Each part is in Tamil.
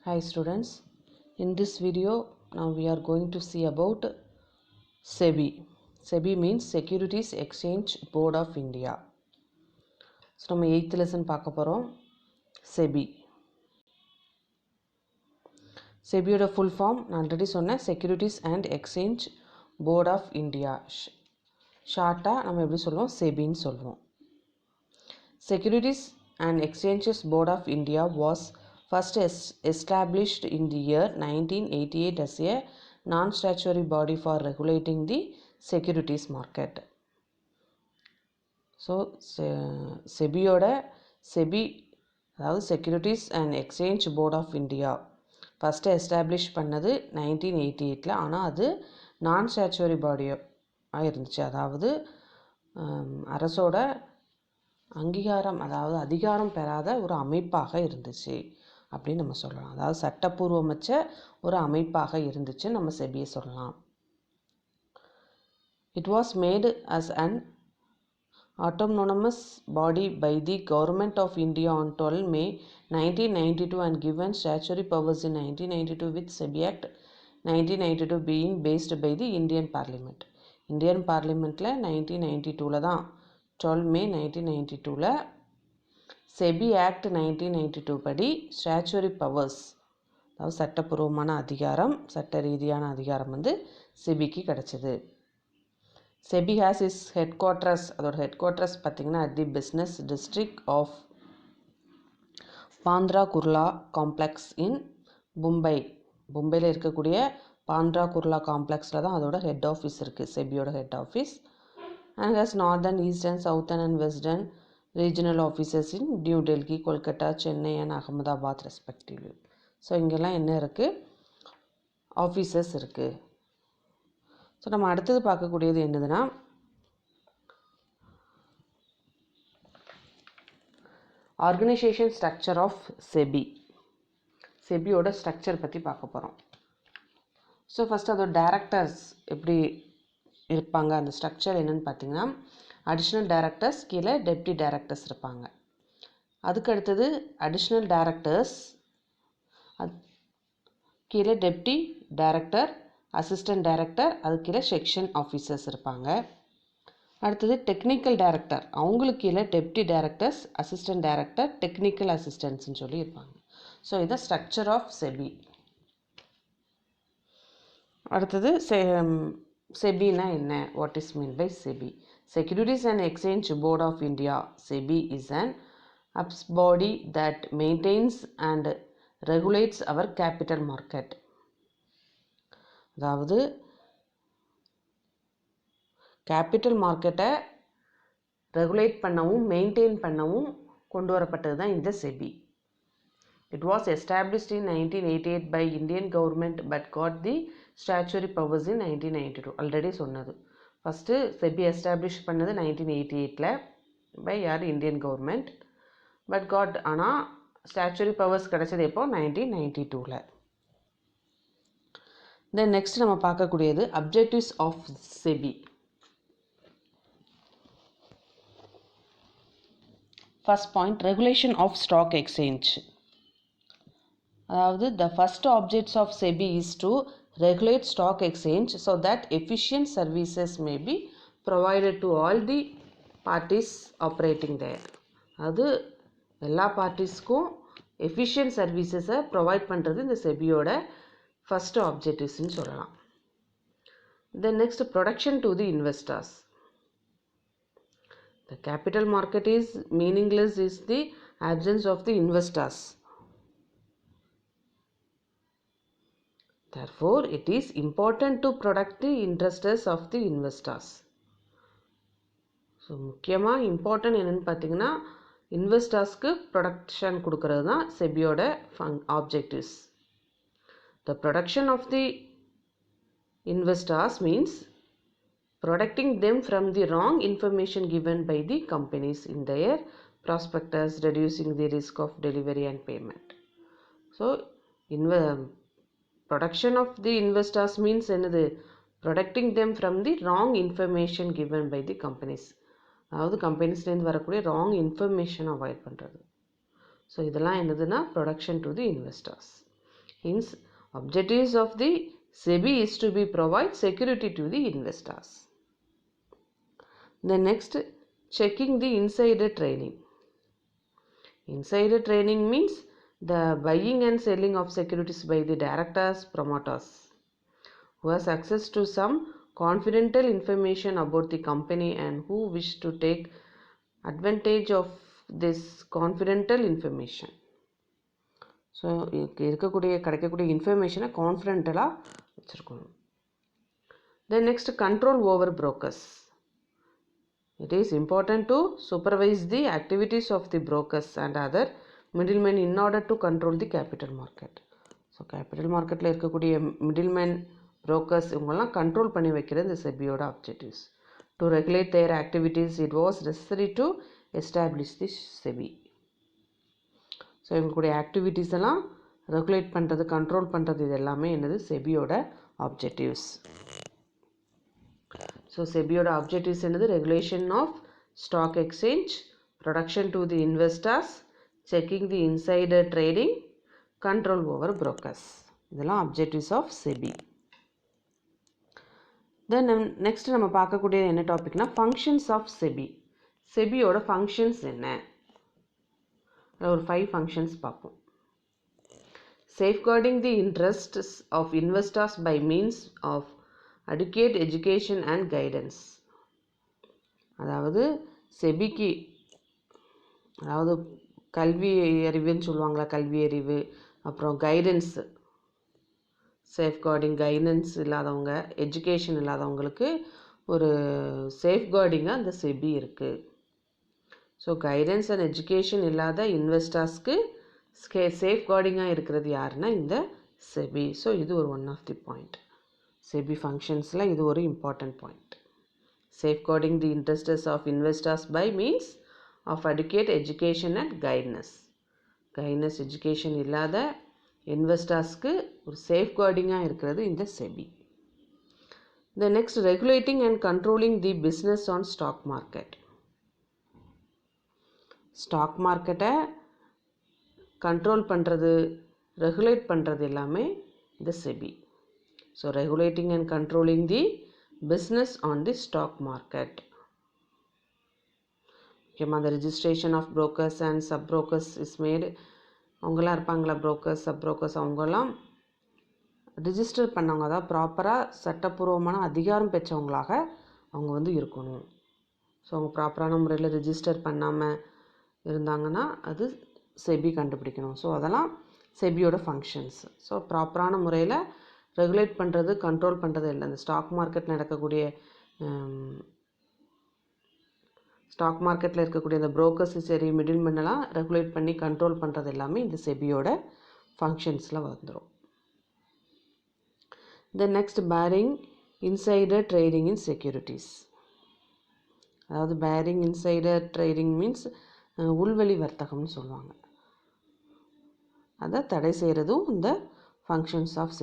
Hi students, in this video now we are going to see about SEBI. SEBI means Securities Exchange Board of India. So நம்ம 8th lesson பார்க்க போறோம் SEBI. SEBIயோட full form நான் ஆல்ரெடி சொன்னேன் Securities and Exchange Board of India. ஷார்ட்டா நம்ம எப்படி சொல்லுவோம் SEBIன்னு சொல்லுவோம். Securities and Exchanges Board of India was first established in the year 1988 as a non-statutory body for regulating the securities market. So, SEBI அதாவது Securities and Exchange Board of India first establish பண்ணது 1988 ஆனால் அது நான் ஸ்டாச்சுவரி பாடியாக இருந்துச்சு. அதாவது அரசோட அங்கீகாரம் அதாவது அதிகாரம் பெறாத ஒரு அமைப்பாக இருந்துச்சு அப்படின்னு நம்ம சொல்லலாம். அதாவது சட்டப்பூர்வமற்ற ஒரு அமைப்பாக இருந்துச்சு நம்ம செபியை சொல்லலாம். It was made as an autonomous body by the Government of India on 12 May 1992 and given statutory powers in 1992 with SEBI Act 1992 being based by the Indian Parliament. Indian Parliamentல 1992 தான் 12 May 1992 SEBI Act 1992 படி statutory powers அதாவது சட்டப்பூர்வமான அதிகாரம் சட்ட ரீதியான அதிகாரம் வந்து செபிக்கு கிடைச்சது. SEBI has its headquarters அதோட headquarters பார்த்திங்கன்னா at the business district of Bandra Kurla complex in மும்பையில் இருக்கக்கூடிய பாந்த்ரா குர்லா காம்ப்ளெக்ஸில் தான் அதோட ஹெட் ஆஃபீஸ் இருக்குது செபியோட head office. and has northern, eastern, southern and western regional offices in New Delhi, Kolkata, Chennai and Ahmedabad respectively. So இங்கெல்லாம் என்ன இருக்குது ஆஃபீஸஸ் இருக்குது. ஸோ நம்ம அடுத்தது பார்க்கக்கூடியது என்னதுன்னா ஆர்கனைசேஷன் ஸ்ட்ரக்சர் ஆஃப் செபி. செபியோட ஸ்ட்ரக்சர் பற்றி பார்க்க போகிறோம். ஸோ ஃபஸ்ட்டு அதோட டைரக்டர்ஸ் எப்படி இருப்பாங்க அந்த ஸ்ட்ரக்சர் என்னென்னு பார்த்தீங்கன்னா அடிஷ்னல் டைரக்டர்ஸ் கீழே டெப்டி டைரக்டர்ஸ் இருப்பாங்க. அதுக்கு அடுத்தது அடிஷ்னல் டைரக்டர்ஸ் கீழே டெப்டி டைரக்டர் அசிஸ்டன்ட் டைரக்டர் அது கீழே செக்ஷன் ஆஃபீஸர்ஸ் இருப்பாங்க. அடுத்தது டெக்னிக்கல் டைரக்டர் அவங்களுக்கு கீழே deputy directors assistant director technical அசிஸ்டன்ட்ஸ்னு சொல்லி இருப்பாங்க. ஸோ இதுதான் ஸ்ட்ரக்சர் ஆஃப் செபி. அடுத்தது செபினா என்ன, what is mean by SEBI? Securities and Exchange Board of India SEBI is an ups body that maintains and regulates our capital market. அதாவது கேபிட்டல் மார்க்கெட்டை ரெகுலேட் பண்ணவும் மெயின்டைன் பண்ணவும் கொண்டு வரப்பட்டது தான் இந்த SEBI. It was established in 1988 by Indian government but got the statutory powers in 1992. Already சொன்னது ஃபஸ்ட்டு செபி எஸ்டாப்ளிஷ் பண்ணது 1988 பை யார் இந்தியன் கவர்மெண்ட் பட் காட் ஆனால் ஸ்டாச்சுவரி பவர்ஸ் கிடைச்சது எப்போ 1992. தென் நெக்ஸ்ட் நம்ம பார்க்கக்கூடியது objectives of SEBI. First point regulation of stock exchange. அதாவது the first objects of SEBI is to regulate stock exchange so that efficient services may be provided to all the parties operating there. அது எல்லா பார்ட்டிஸ்க்கும் எஃபிஷியன்ட் சர்வீசஸை ப்ரொவைட் பண்ணுறது இந்த செபியோட ஃபஸ்ட்டு ஆப்ஜெக்டிவ்ஸ்ன்னு சொல்லலாம். Then next protection to the investors. The capital market is meaningless is the absence of the investors. Therefore, it is important to protect the interests of the investors. So முக்கியமாக இம்பார்ட்டன்ட் என்னென்னு பார்த்தீங்கன்னா இன்வெஸ்டர்ஸ்க்கு ப்ரொடக்ஷன் கொடுக்கறது தான் செபியோட objectives. The protection of the investors means protecting them from the wrong information given by the companies in their prospectus, reducing the risk of delivery and payment. So, protection of the investors means என்னது protecting them from the wrong information given by the companies. அதாவது கம்பெனிஸ்லேருந்து வரக்கூடிய ராங் இன்ஃபர்மேஷன் அவாய்ட் பண்ணுறது. ஸோ இதெல்லாம் என்னதுன்னா production to the investors. Hence, objectives of the SEBI is to be provide security to the investors. The next, checking the insider trading. Insider trading means the buying and selling of securities by the directors, promoters, who has access to some confidential information about the company and who wish to take advantage of this confidential information. So கிடைக்கக்கூடிய இன்ஃபர்மேஷனை கான்ஃபிடென்டலாக வச்சுருக்கணும். Then next control over brokers. It is important to supervise the activities of the brokers and other middlemen in order to control the capital market. So capital மார்க்கெட்டில் இருக்கக்கூடிய மிடில்மேன் brokers இவங்கெல்லாம் கண்ட்ரோல் பண்ணி வைக்கிறது இந்த செபியோட objectives. To regulate their activities it was necessary to establish the SEBI. So இவங்களுடைய ஆக்டிவிட்டீஸ் எல்லாம் ரெகுலேட் பண்ணுறது, கண்ட்ரோல் பண்ணுறது, இது எல்லாமே என்னது செபியோட ஆப்ஜெக்டிவ்ஸ். ஸோ செபியோட ஆப்ஜெக்டிவ்ஸ் என்னது? Regulation of stock exchange, production to the investors, checking the insider trading, control over brokers. இதெல்லாம் objectives of SEBI. Then next நம்ம பார்க்கக்கூடிய என்ன டாபிக்னா ஃபங்க்ஷன்ஸ் ஆஃப் செபி. செபியோட ஃபங்க்ஷன்ஸ் என்ன? ஒரு 5 ஃபங்க்ஷன்ஸ் பார்ப்போம். Safeguarding the interests of investors by means of adequate education and guidance. அதாவது செபிக்கு, அதாவது கல்வி அறிவுன்னு சொல்லுவாங்களா, கல்வி அறிவு, அப்புறம் கைடன்ஸ், சேஃப்கார்டிங் கைடன்ஸ் இல்லாதவங்க, எஜுகேஷன் இல்லாதவங்களுக்கு ஒரு சேஃப்கார்டிங்காக அந்த செபி இருக்குது. ஸோ கைடன்ஸ் அண்ட் எஜுகேஷன் இல்லாத இன்வெஸ்டர்ஸ்க்கு சேஃப்கார்டிங்காக இருக்கிறது யாருன்னா இந்த செபி. ஸோ இது ஒரு one of the point. SEBI ஃபங்க்ஷன்ஸில் இது ஒரு important point. Safeguarding the interests of investors by means of adequate education and guidance education இல்லாத இன்வெஸ்டர்ஸ்க்கு ஒரு சேஃப்கார்டிங்காக இருக்கிறது இந்த SEBI. The next, regulating and controlling the business on stock market. ஸ்டாக் மார்க்கெட்டை கண்ட்ரோல் பண்ணுறது, ரெகுலேட் பண்ணுறது எல்லாமே இந்த SEBI. So regulating and controlling the business on the stock market. முக்கியமாக அந்த registration of brokers and sub brokers is மேடு. அவங்களாம் இருப்பாங்களா brokers, சப் brokers, அவங்கெல்லாம் ரிஜிஸ்டர் பண்ணவங்க, அதாவது ப்ராப்பராக சட்டப்பூர்வமான அதிகாரம் பெற்றவங்களாக அவங்க இருக்கணும். ஸோ அவங்க ப்ராப்பரான முறையில் ரிஜிஸ்டர் பண்ணாமல் இருந்தாங்கன்னா அது செபி கண்டுபிடிக்கணும். ஸோ அதெல்லாம் செபியோட ஃபங்க்ஷன்ஸ். ஸோ ப்ராப்பரான முறையில் ரெகுலேட் பண்ணுறது, கண்ட்ரோல் பண்ணுறது இல்லை. இந்த ஸ்டாக் மார்க்கெட்டில் நடக்கக்கூடிய ஸ்டாக் மார்க்கெட்டில் இருக்கக்கூடிய இந்த brokers சரி, மிடில் மேனெல்லாம் ரெகுலேட் பண்ணி கண்ட்ரோல் பண்ணுறது எல்லாமே இந்த செபியோட ஃபங்க்ஷன்ஸில் வந்துடும். Then next, barring insider trading in securities. அதாவது பேரிங் இன்சைடர் ட்ரேடிங் மீன்ஸ் உள்வெளி வர்த்தகம்னு சொல்லுவாங்க. அதை தடை செய்கிறதும் இந்த ஃபங்க்ஷன்ஸ் ஆஃப்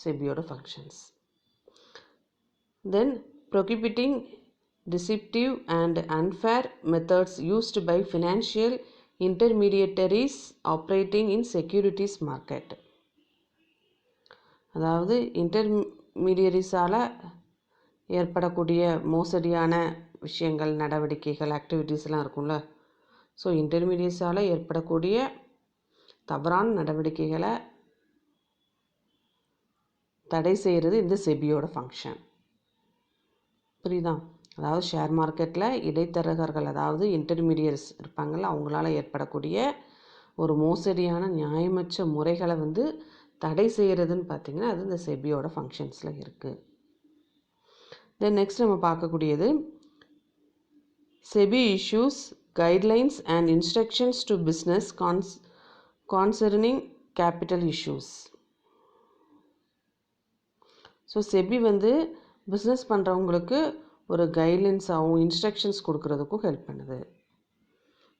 செபியோட functions. Then prohibiting deceptive and unfair methods used by financial intermediaries operating in securities market. அதாவது இன்டர்மீடியரிஸால் ஏற்படக்கூடிய மோசடியான விஷயங்கள், நடவடிக்கைகள், ஆக்டிவிட்டீஸ்லாம் இருக்கும்ல. ஸோ இன்டர்மீடியட்ஸால் ஏற்படக்கூடிய தவறான நடவடிக்கைகளை தடை செய்கிறது இந்த செபியோட ஃபங்க்ஷன். புரியுதா? அதாவது ஷேர் மார்க்கெட்டில் இடைத்தரகர்கள், அதாவது இன்டர்மீடியட்ஸ் இருப்பாங்கள்ல, அவங்களால ஏற்படக்கூடிய ஒரு மோசடியான நியாயமற்ற முறைகளை தடை செய்கிறதுன்னு பார்த்திங்கன்னா அது இந்த செபியோட ஃபங்க்ஷன்ஸில் இருக்குது. தென் நெக்ஸ்ட் நம்ம பார்க்கக்கூடியது SEBI issues guidelines and instructions to business concerning capital issues. So SEBI business பண்ணுறவங்களுக்கு ஒரு கைட்லைன்ஸாகவும் இன்ஸ்ட்ரக்ஷன்ஸ் கொடுக்கறதுக்கும் ஹெல்ப் பண்ணுது.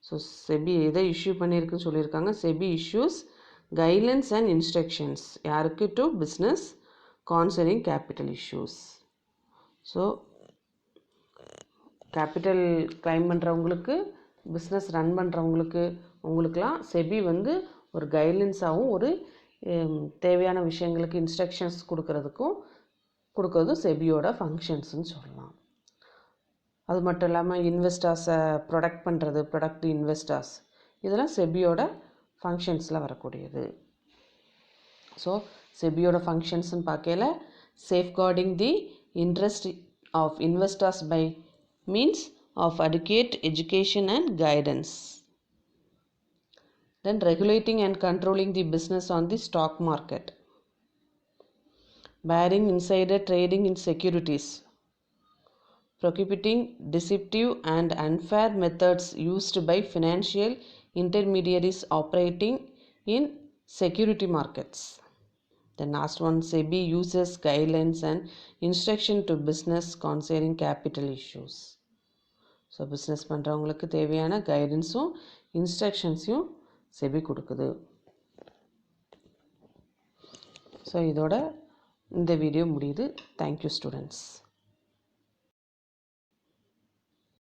ஸோ செபி எதை இஷ்யூ பண்ணியிருக்குன்னு சொல்லியிருக்காங்க? SEBI issues guidelines and instructions யாருக்கு? To business concerning capital issues. So capital claim பண்ணுறவங்களுக்கு, பிஸ்னஸ் ரன் பண்ணுறவங்களுக்கு, உங்களுக்கெலாம் செபி ஒரு கைட்லைன்ஸாகவும் ஒரு தேவையான விஷயங்களுக்கு இன்ஸ்ட்ரக்ஷன்ஸ் கொடுக்கறது செபியோட ஃபங்க்ஷன்ஸ்னு சொல்லலாம். அது மட்டும் இல்லாமல் இன்வெஸ்டர்ஸை ப்ரொடெக்ட் பண்ணுறது, ப்ரொடக்ட் இன்வெஸ்டர்ஸ், இதெல்லாம் செபியோட ஃபங்க்ஷன்ஸில் வரக்கூடியது. ஸோ செபியோட ஃபங்க்ஷன்ஸ்னு பார்க்கல, safeguarding the interest of investors by means of adequate education and guidance. Then regulating and controlling the business on the stock market. Barring insider trading in securities. Prohibiting deceptive and unfair methods used by financial intermediaries operating in security markets. The last one, SEBI uses guidelines and instruction to business concerning capital issues. So business பண்ணுறவங்களுக்கு தேவையான கைடன்ஸும் இன்ஸ்ட்ரக்ஷன்ஸையும் செபி கொடுக்குது. ஸோ இதோட இந்த வீடியோ முடியுது. Thank you students.